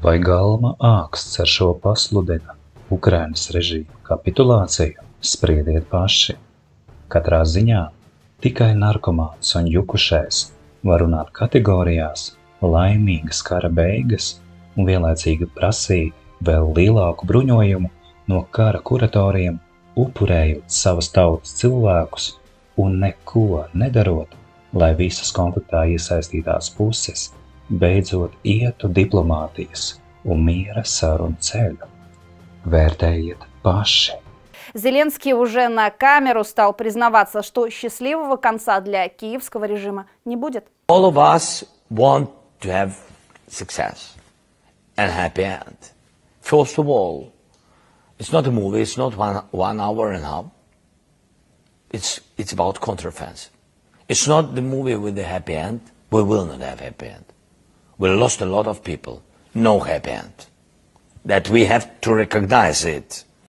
Vai galma āksts ar šo pasludina Ukrainas režīma kapitulāciju, spriediet paši. Katrā ziņā tikai narkomāns un jukušais var runāt kategorijās laimīgas kara beigas un vienlaicīgi prasīt vēl lielāku bruņojumu no kara kuratoriem, upurējot savas tautas cilvēkus un neko nedarot, lai visas konfliktā iesaistītās puses beidzot ietu diplomātijas un miera sarunu ceļu. Vērtējiet paši. Зеленский уже на камеру стал признаваться, что счастливого конца для киевского режима не будет. All of us want to have success and happy end. First of all, it's not a movie, it's not one hour and a half. It's about counteroffensive. It's not the movie with the happy end. We will not have happy end. We lost a lot of people. No happy end. That we have to recognize it.